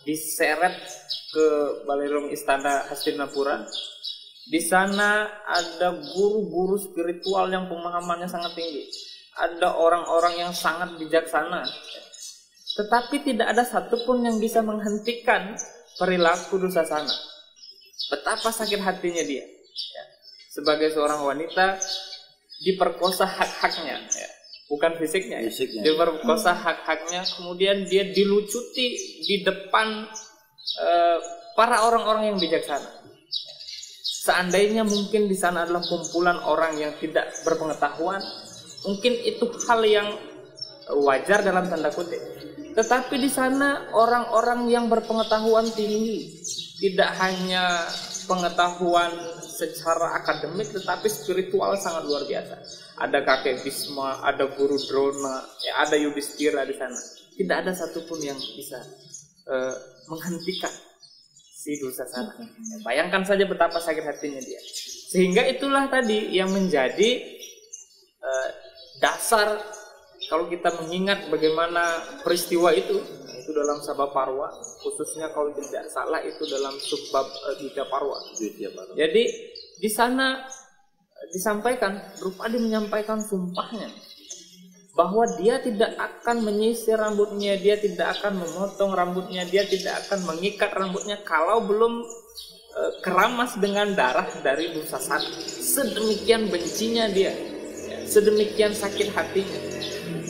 diseret ke balerum istana Hastinapura. Di sana ada guru-guru spiritual yang pemahamannya sangat tinggi. Ada orang-orang yang sangat bijaksana. Tetapi tidak ada satupun yang bisa menghentikan perilaku Dursasana. Betapa sakit hatinya dia. Sebagai seorang wanita diperkosa hak-haknya, bukan fisiknya, diperkosa hak-haknya, kemudian dia dilucuti di depan para orang-orang yang bijaksana. Seandainya mungkin di sana adalah kumpulan orang yang tidak berpengetahuan, mungkin itu hal yang wajar dalam tanda kutip. Tetapi di sana orang-orang yang berpengetahuan tinggi, tidak hanya pengetahuan secara akademik tetapi spiritual sangat luar biasa. Ada kakek Bhisma, ada guru Drona, ada Yudhistira di sana. Tidak ada satupun yang bisa menghentikan si Dursasana. Bayangkan saja betapa sakit hatinya dia. Sehingga itulah tadi yang menjadi dasar kalau kita mengingat bagaimana peristiwa itu dalam Sabha Parwa, khususnya kalau tidak salah itu dalam subbab Ditya Parwa. Jadi di sana disampaikan, Drupadi menyampaikan sumpahnya bahwa dia tidak akan menyisir rambutnya, dia tidak akan memotong rambutnya, dia tidak akan mengikat rambutnya kalau belum keramas dengan darah dari Dusasana. Sedemikian bencinya dia, sedemikian sakit hatinya.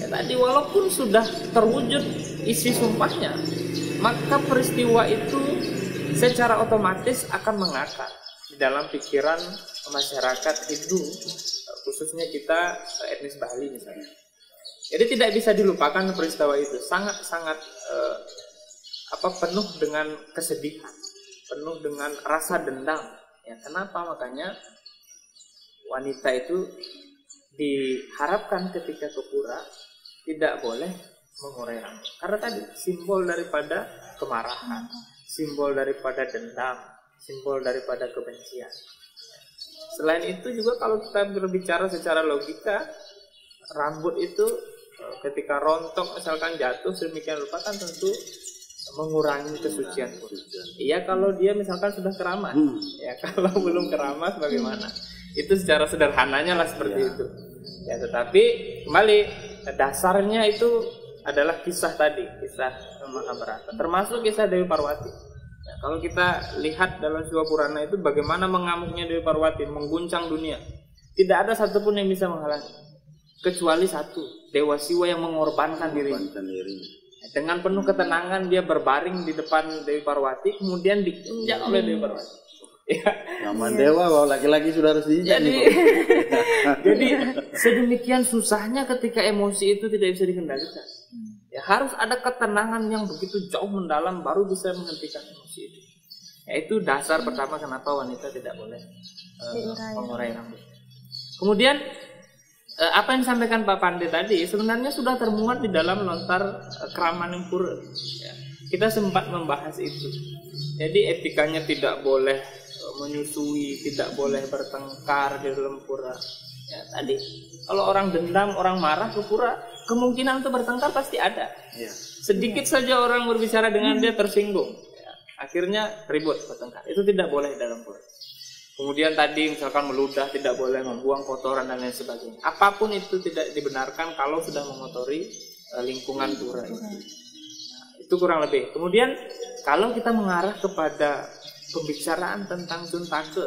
Tadi walaupun sudah terwujud isi sumpahnya, maka peristiwa itu secara otomatis akan mengakar di dalam pikiran masyarakat Hindu, khususnya kita etnis Bali misalnya. Jadi tidak bisa dilupakan peristiwa itu, sangat penuh dengan kesedihan, penuh dengan rasa dendam. Ya, kenapa? Makanya wanita itu diharapkan ketika ke pura tidak boleh mengurai rambut, karena tadi simbol daripada kemarahan, simbol daripada dendam, simbol daripada kebencian. Selain itu juga kalau kita berbicara secara logika, rambut itu ketika rontok misalkan jatuh sedemikian rupa kan tentu mengurangi kesucian. Iya kalau dia misalkan sudah keramas, ya kalau belum keramas bagaimana? Itu secara sederhananya lah seperti itu. Ya, tetapi kembali dasarnya itu adalah kisah tadi, kisah Mahabharata, termasuk kisah Dewi Parwati. Ya, kalau kita lihat dalam Siwa Purana itu bagaimana mengamuknya Dewi Parwati, mengguncang dunia. Tidak ada satupun yang bisa menghalangi, kecuali satu, Dewa Siwa yang mengorbankan dirinya. Dengan penuh ketenangan dia berbaring di depan Dewi Parwati, kemudian diinjak oleh Dewi Parwati. Ya. Zaman dewa bahwa laki-laki sudah harus diinjak. Jadi sedemikian susahnya ketika emosi itu tidak bisa dikendalikan. Ya, harus ada ketenangan yang begitu jauh mendalam baru bisa menghentikan emosi itu. Ya, itu dasar pertama kenapa wanita tidak boleh mengurai rambut. Kemudian apa yang disampaikan Pak Pande tadi sebenarnya sudah termuat di dalam lontar Kramanipura. Ya, kita sempat membahas itu. Jadi etikanya tidak boleh menyusui, tidak boleh bertengkar di dalam pura. Ya, tadi kalau orang dendam, orang marah ke pura, kemungkinan untuk bertengkar pasti ada. Ya. Sedikit saja orang berbicara dengan dia tersinggung, ya, akhirnya ribut bertengkar. Itu tidak boleh dalam pura. Kemudian tadi misalkan meludah, tidak boleh membuang kotoran dan lain sebagainya. Apapun itu tidak dibenarkan kalau sudah mengotori lingkungan pura itu. Nah, itu kurang lebih. Kemudian kalau kita mengarah kepada pembicaraan tentang Cuntake,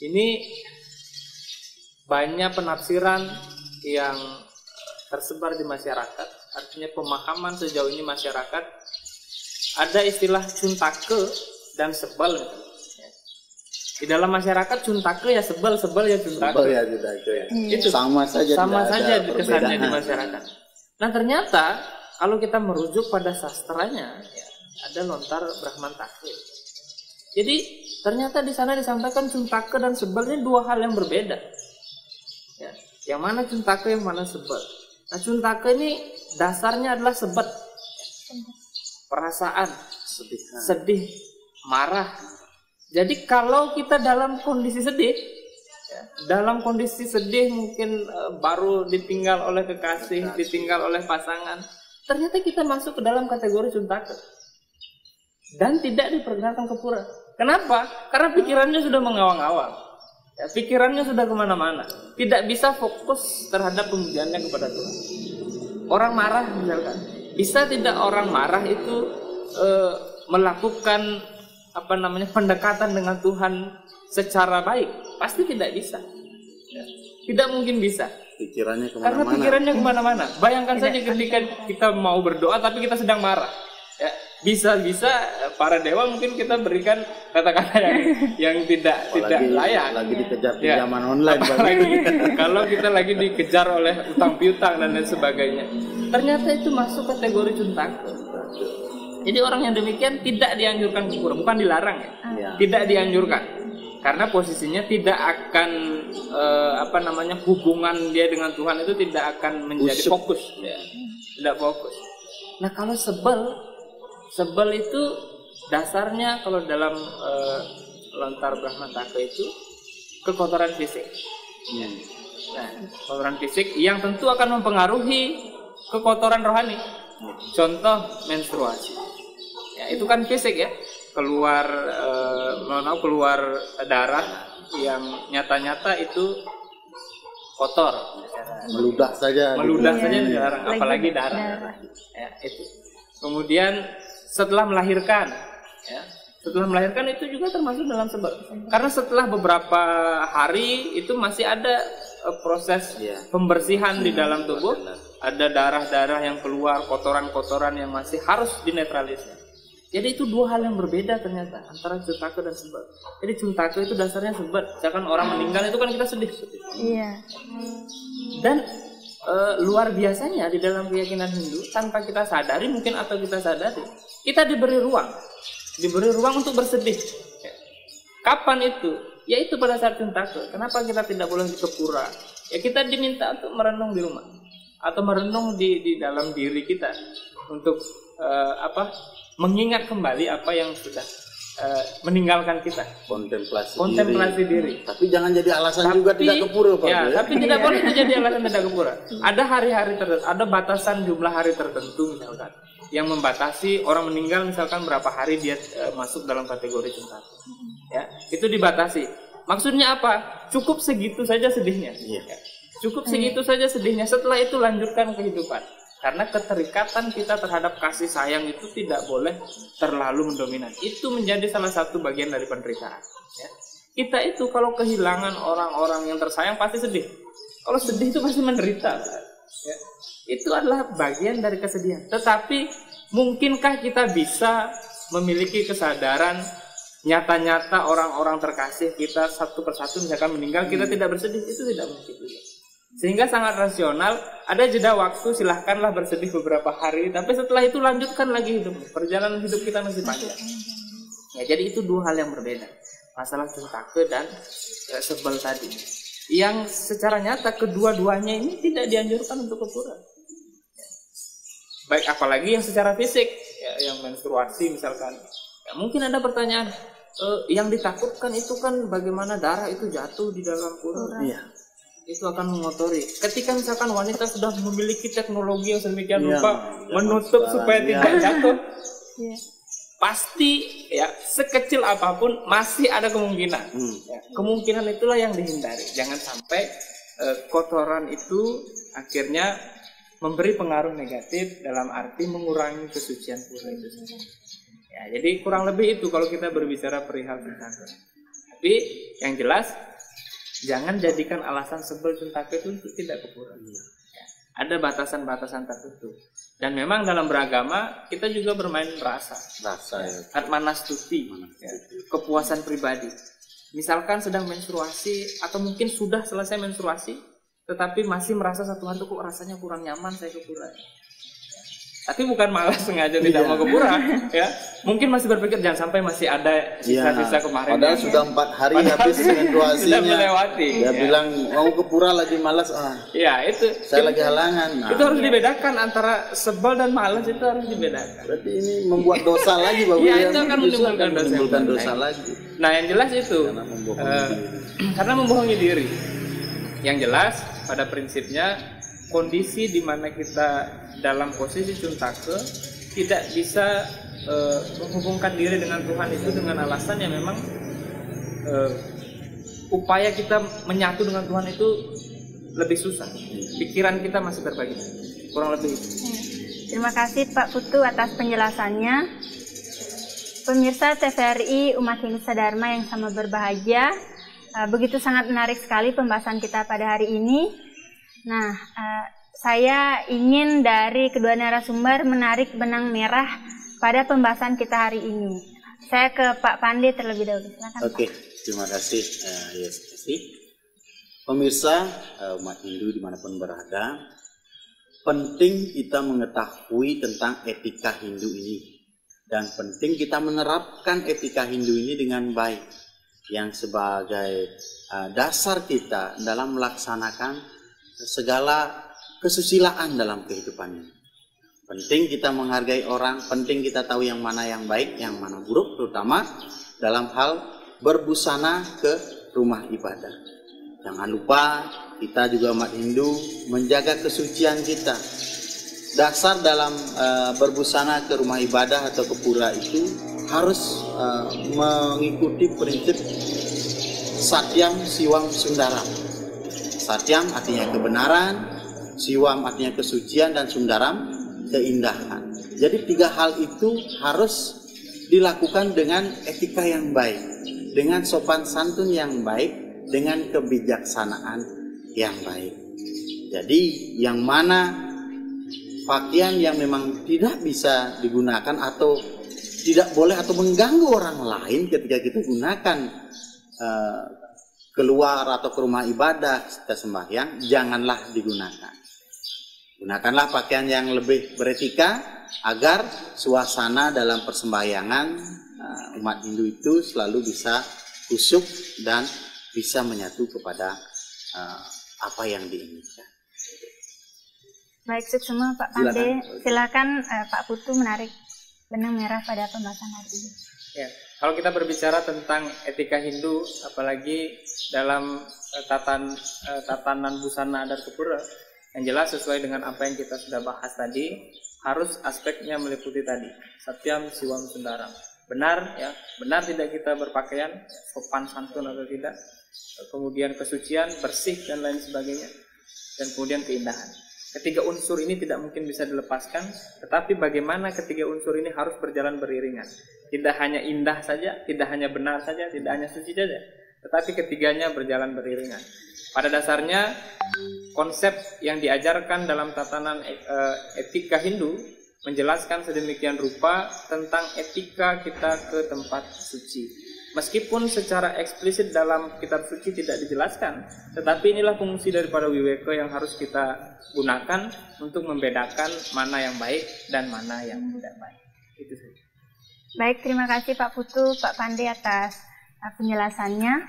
ini banyak penafsiran yang tersebar di masyarakat. Artinya pemahaman sejauh ini masyarakat ada istilah Cuntake dan sebel. Di dalam masyarakat Cuntake ya sebel ya Cuntake. Sebel ya Cuntake. Itu sama saja kesannya di masyarakat. Nah ternyata kalau kita merujuk pada sastranya, ya, ada lontar Brahmantake. Jadi ternyata di sana disampaikan Cuntake dan sebel ini dua hal yang berbeda. Ya, yang mana Cuntake, yang mana sebel. Nah Cuntake ini dasarnya adalah sebet, perasaan, sedih, marah. Jadi kalau kita dalam kondisi sedih, ya, dalam kondisi sedih mungkin baru ditinggal oleh kekasih, ditinggal oleh pasangan, ternyata kita masuk ke dalam kategori Cuntake dan tidak diperkenalkan ke pura. Kenapa? Karena pikirannya sudah mengawang-awang, ya, pikirannya sudah kemana-mana, tidak bisa fokus terhadap pemujaannya kepada Tuhan. Orang marah misalkan, bisa tidak orang marah itu melakukan pendekatan dengan Tuhan secara baik? Pasti tidak bisa, ya, tidak mungkin bisa. Pikirannya kemana-mana. Karena pikirannya kemana-mana. Bayangkan saja ketika kita mau berdoa tapi kita sedang marah, ya, bisa-bisa para dewa mungkin kita berikan kata-kata yang tidak layak. Lagi dikejar pinjaman online. Kalau kita lagi dikejar oleh utang piutang dan lain sebagainya. Ternyata itu masuk kategori Cuntake. Jadi orang yang demikian tidak dianjurkan ke pura, bukan dilarang ya. Tidak dianjurkan. Karena posisinya tidak akan hubungan dia dengan Tuhan itu tidak akan menjadi fokus, ya. Tidak fokus. Nah, kalau sebel itu dasarnya kalau dalam lontar Brahmantake itu kekotoran fisik. Ya. Nah, kotoran fisik yang tentu akan mempengaruhi kekotoran rohani. Contoh menstruasi. Ya, itu kan fisik ya. Keluar darah yang nyata-nyata itu kotor. Meludah saja Jarang, apalagi darah. Ya, itu. Kemudian setelah melahirkan, ya, itu juga termasuk dalam sebab. Karena setelah beberapa hari itu masih ada proses pembersihan di dalam tubuh, ada darah-darah yang keluar, kotoran-kotoran yang masih harus dinetralisir. Jadi itu dua hal yang berbeda ternyata antara cuntake dan sebat. Jadi cuntake itu dasarnya sebat. Misalkan orang meninggal itu kan kita sedih. Iya. Dan luar biasanya di dalam keyakinan Hindu, tanpa kita sadari mungkin atau kita sadari, kita diberi ruang untuk bersedih. Kapan itu? Yaitu pada saat cuntake. Kenapa kita tidak boleh ke pura? Ya kita diminta untuk merenung di rumah atau merenung di dalam diri kita untuk mengingat kembali apa yang sudah meninggalkan kita. Kontemplasi diri. Tapi jangan jadi alasan juga tidak ke pura, Pak. Ya, tapi tidak boleh itu jadi alasan tidak ke pura. Ada hari-hari tertentu, ada batasan jumlah hari tertentu misalkan yang membatasi orang meninggal, misalkan berapa hari dia masuk dalam kategori cuntake. Ya, itu dibatasi. Maksudnya apa? Cukup segitu saja sedihnya. Ya. Cukup segitu saja sedihnya. Setelah itu lanjutkan kehidupan. Karena keterikatan kita terhadap kasih sayang itu tidak boleh terlalu mendominan. Itu menjadi salah satu bagian dari penderitaan. Ya. Kita itu kalau kehilangan orang-orang yang tersayang pasti sedih. Kalau sedih itu pasti menderita. Ya. Itu adalah bagian dari kesedihan. Tetapi mungkinkah kita bisa memiliki kesadaran nyata-nyata orang-orang terkasih kita satu persatu misalkan meninggal, kita tidak bersedih? Itu tidak mungkin juga. Sehingga sangat rasional, ada jeda waktu, silahkanlah bersedih beberapa hari, tapi setelah itu lanjutkan lagi hidup. Perjalanan hidup kita masih panjang. Ya, jadi itu dua hal yang berbeda. Masalah cuntake dan sebel tadi. Yang secara nyata kedua-duanya ini tidak dianjurkan untuk ke pura. Baik apalagi yang secara fisik, ya, yang menstruasi misalkan. Ya, mungkin ada pertanyaan, yang ditakutkan itu kan bagaimana darah itu jatuh di dalam pura. Iya. Itu akan mengotori. Ketika misalkan wanita sudah memiliki teknologi yang sedemikian rupa menutup supaya tidak jatuh, pasti ya sekecil apapun masih ada kemungkinan. Ya, kemungkinan itulah yang dihindari. Jangan sampai kotoran itu akhirnya memberi pengaruh negatif dalam arti mengurangi kesucian pura itu sendiri. Ya, jadi kurang lebih itu kalau kita berbicara perihal cuntake. Tapi yang jelas jangan jadikan alasan sebel cuntake itu untuk tidak ke pura. Ya, ada batasan-batasan tertentu. Dan memang dalam beragama kita juga bermain rasa ya. Atmanastuti, ya, kepuasan pribadi. Misalkan sedang menstruasi atau mungkin sudah selesai menstruasi, tetapi masih merasa satu hari kok rasanya kurang nyaman saya ke pura. Tapi bukan malas sengaja tidak mau ke pura, ya. Mungkin masih berpikir jangan sampai masih ada sisa-sisa kemarin. Padahal sudah 4 hari habis menstruasinya. Sudah melewati. Dia bilang mau ke pura lagi malas. Ya itu. Saya lagi halangan. Itu harus dibedakan antara sebel dan malas, itu harus dibedakan. Berarti ini membuat dosa lagi, Bapak. Ya itu akan menimbulkan dosa lagi. Nah yang jelas itu karena membohongi diri. Yang jelas pada prinsipnya kondisi di mana kita dalam posisi cuntake tidak bisa menghubungkan diri dengan Tuhan itu dengan alasan yang memang upaya kita menyatu dengan Tuhan itu lebih susah. Pikiran kita masih terbagi. Kurang lebih itu. Terima kasih Pak Putu atas penjelasannya. Pemirsa TVRI Umat Hindu Sadharma yang sama berbahagia, begitu sangat menarik sekali pembahasan kita pada hari ini. Nah, saya ingin dari kedua narasumber menarik benang merah pada pembahasan kita hari ini. Saya ke Pak Pande terlebih dahulu. Silakan. Oke, terima kasih. Pemirsa umat Hindu dimanapun berada, penting kita mengetahui tentang etika Hindu ini. Dan penting kita menerapkan etika Hindu ini dengan baik. Yang sebagai dasar kita dalam melaksanakan segala kesusilaan dalam kehidupan ini. Penting kita menghargai orang, penting kita tahu yang mana yang baik, yang mana buruk, terutama dalam hal berbusana ke rumah ibadah. Jangan lupa kita juga umat Hindu menjaga kesucian kita. Dasar dalam berbusana ke rumah ibadah atau ke pura itu harus mengikuti prinsip Satyam, Siwam, Sundaram. Satyam artinya kebenaran, Siwam artinya kesucian, dan Sundaram keindahan. Jadi tiga hal itu harus dilakukan dengan etika yang baik, dengan sopan santun yang baik, dengan kebijaksanaan yang baik. Jadi yang mana pakaian yang memang tidak bisa digunakan atau tidak boleh atau mengganggu orang lain ketika kita gunakan keluar atau ke rumah ibadah kita sembahyang, janganlah digunakan. Gunakanlah pakaian yang lebih beretika agar suasana dalam persembahyangan umat Hindu itu selalu bisa khusyuk dan bisa menyatu kepada apa yang diinginkan. Baik, semua Pak Pande, silakan Pak Putu menarik benang merah pada pembahasan hari ini. Ya, kalau kita berbicara tentang etika Hindu, apalagi dalam tatanan busana adat kepura, yang jelas sesuai dengan apa yang kita sudah bahas tadi, harus aspeknya meliputi tadi, Satyam, Siwam, Sundaram. Benar, ya, benar tidak kita berpakaian, sopan santun atau tidak, kemudian kesucian, bersih dan lain sebagainya, dan kemudian keindahan. Ketiga unsur ini tidak mungkin bisa dilepaskan, tetapi bagaimana ketiga unsur ini harus berjalan beriringan. Tidak hanya indah saja, tidak hanya benar saja, tidak hanya suci saja, tetapi ketiganya berjalan beriringan. Pada dasarnya, konsep yang diajarkan dalam tatanan etika Hindu menjelaskan sedemikian rupa tentang etika kita ke tempat suci. Meskipun secara eksplisit dalam kitab suci tidak dijelaskan, tetapi inilah fungsi daripada Wiweka yang harus kita gunakan untuk membedakan mana yang baik dan mana yang tidak baik. Itu saja. Baik, terima kasih Pak Putu, Pak Pande atas penjelasannya.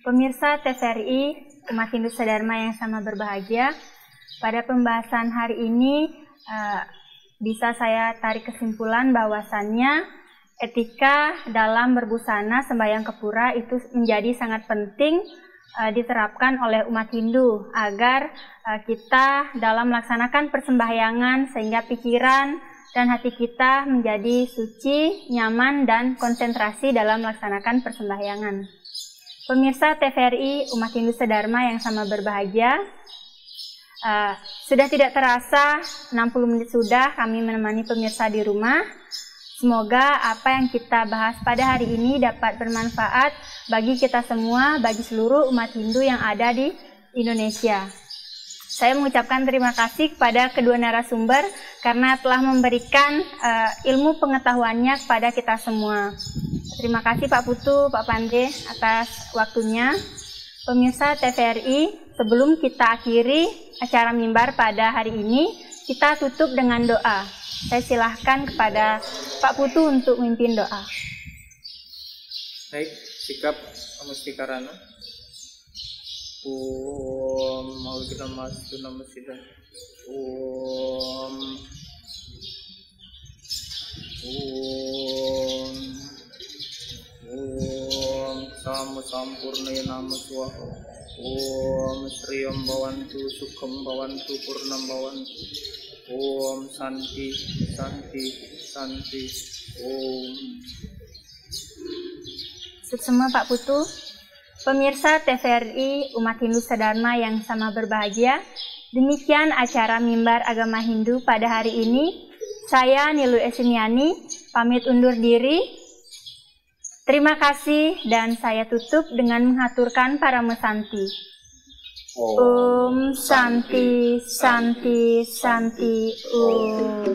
Pemirsa TVRI, umat Hindu Sadharma yang sama berbahagia, pada pembahasan hari ini bisa saya tarik kesimpulan bahwasannya etika dalam berbusana sembahyang ke pura itu menjadi sangat penting diterapkan oleh umat Hindu agar kita dalam melaksanakan persembahyangan sehingga pikiran dan hati kita menjadi suci, nyaman, dan konsentrasi dalam melaksanakan persembahyangan. Pemirsa TVRI umat Hindu Sadharma yang sama berbahagia, sudah tidak terasa 60 menit sudah kami menemani pemirsa di rumah. Semoga apa yang kita bahas pada hari ini dapat bermanfaat bagi kita semua, bagi seluruh umat Hindu yang ada di Indonesia. Saya mengucapkan terima kasih kepada kedua narasumber karena telah memberikan ilmu pengetahuannya kepada kita semua. Terima kasih Pak Putu, Pak Pande atas waktunya. Pemirsa TVRI, sebelum kita akhiri acara mimbar pada hari ini, kita tutup dengan doa. Saya silahkan kepada Pak Putu untuk memimpin doa. Baik, sikap Amustikarana. Om Maulida Mastu Namasida. Om Sama Sampurnaya Nama Swaha. Om Sriyam Bhavantu Sukham Bhavantu Purnam Bhavantu. Om Santi Santi Santi. Om. Semua Pak Putu, pemirsa TVRI umat Hindu Sadharma yang sama berbahagia, demikian acara mimbar agama Hindu pada hari ini. Saya Nilu Esiniani pamit undur diri. Terima kasih dan saya tutup dengan menghaturkan Paramesanti. Om Santi Santi Santi Om.